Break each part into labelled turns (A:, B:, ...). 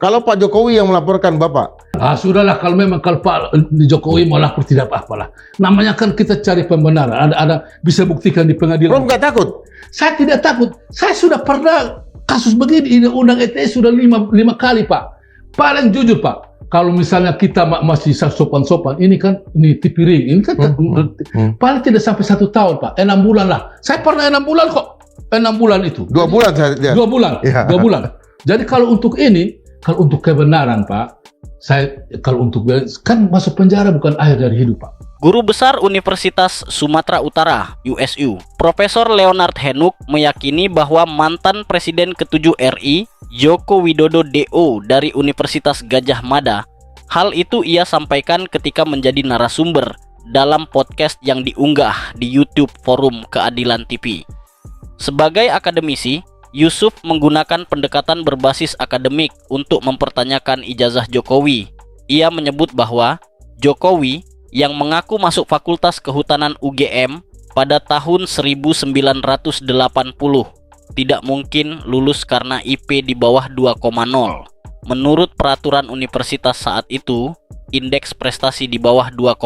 A: Kalau Pak Jokowi yang melaporkan Bapak?
B: Sudahlah, kalau Pak Jokowi mau lapor tidak apa-apalah. Namanya kan kita cari pembenaran. Ada bisa buktikan di pengadilan.
A: Bro, nggak takut?
B: Saya tidak takut. Saya sudah pernah kasus begini. Undang ITE sudah lima kali, Pak. Paling jujur, Pak. Kalau misalnya kita masih sopan-sopan, ini kan ini tipiring, ini kan paling tidak sampai 1 tahun, Pak. 6 bulan lah. Saya pernah 6 bulan kok. 6 bulan itu.
A: 2 bulan saya.
B: 2 bulan.
A: Ya.
B: 2 bulan. Jadi kalau untuk ini, kalau untuk kebenaran, Pak, kalau untuk kan masuk penjara bukan akhir dari hidup, Pak.
C: Guru Besar Universitas Sumatera Utara (USU), Profesor Leonard Henuk meyakini bahwa mantan Presiden ke-7 RI, Joko Widodo DO dari Universitas Gadjah Mada, hal itu ia sampaikan ketika menjadi narasumber dalam podcast yang diunggah di YouTube Forum Keadilan TV. Sebagai akademisi, Yusuf menggunakan pendekatan berbasis akademik untuk mempertanyakan ijazah Jokowi. Ia menyebut bahwa Jokowi yang mengaku masuk Fakultas Kehutanan UGM pada tahun 1980 tidak mungkin lulus karena IP di bawah 2,0. Menurut peraturan universitas saat itu, indeks prestasi di bawah 2,0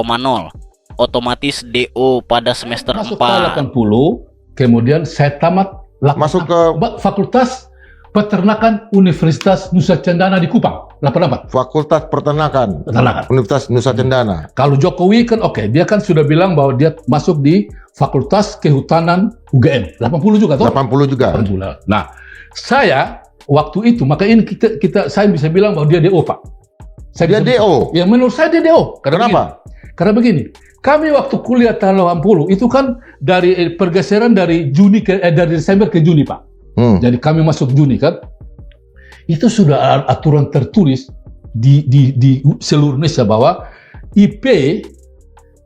C: otomatis DO pada semester 4.
B: Masuk tahun 80, kemudian saya tamat
A: masuk ke
B: Fakultas Peternakan Universitas Nusa Cendana di Kupang, 88.
A: Fakultas Peternakan. Universitas Nusa Cendana.
B: Kalau Jokowi kan dia kan sudah bilang bahwa dia masuk di Fakultas Kehutanan UGM, 80 juga toh?
A: 80 juga.
B: 80. Nah, saya waktu itu, maka ini saya bisa bilang bahwa dia DO, Pak.
A: Dia DO?
B: Ya, menurut saya dia DO.
A: Kenapa?
B: Karena begini, kami waktu kuliah tahun 80 itu kan dari pergeseran dari dari Desember ke Juni, Pak. Jadi kami masuk Juni kan. Itu sudah aturan tertulis di seluruh Indonesia bahwa IP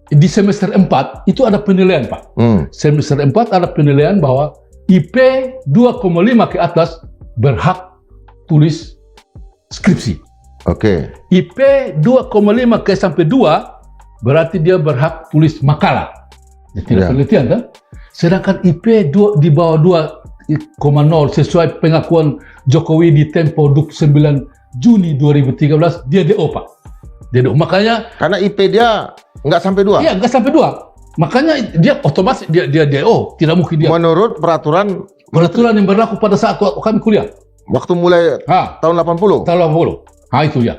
B: di semester 4 itu ada penilaian, Pak. Semester 4 ada penilaian bahwa IP 2,5 ke atas berhak tulis skripsi.
A: Oke.
B: IP 2,5 ke sampai 2 berarti dia berhak tulis makalah. Ya, tidak penelitian kan? Sedangkan IP di bawah 2,0 sesuai pengakuan Jokowi di Tempo 29 Juni 2013 dia DO, Pak. Dia DO. Makanya
A: karena IP dia nggak sampai 2.
B: Iya, nggak sampai 2. Makanya dia otomatis dia DO. Tidak mungkin dia.
A: Menurut peraturan
B: yang berlaku pada saat kami kuliah.
A: Waktu mulai tahun 80.
B: Tahun 80. Itu ya.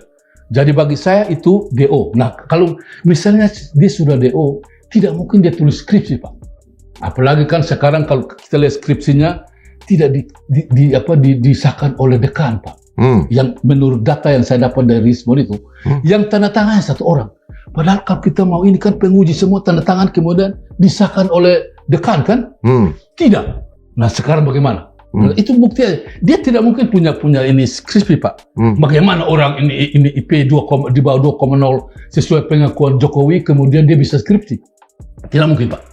B: Jadi bagi saya itu DO. Nah, kalau misalnya dia sudah DO, tidak mungkin dia tulis skripsi, Pak. Apalagi kan sekarang kalau kita lihat skripsinya tidak disahkan oleh dekan, Pak. Yang menurut data yang saya dapat dari Rismon itu, yang tanda tangannya 1 orang. Padahal kalau kita mau ini kan penguji semua tanda tangan kemudian disahkan oleh dekan kan? Tidak. Nah, sekarang bagaimana? Nah, itu bukti aja. Dia tidak mungkin punya ini skripsi, Pak. Bagaimana orang ini IP di bawah 2,0 sesuai pengakuan Jokowi kemudian dia bisa skripsi? Tidak mungkin, Pak.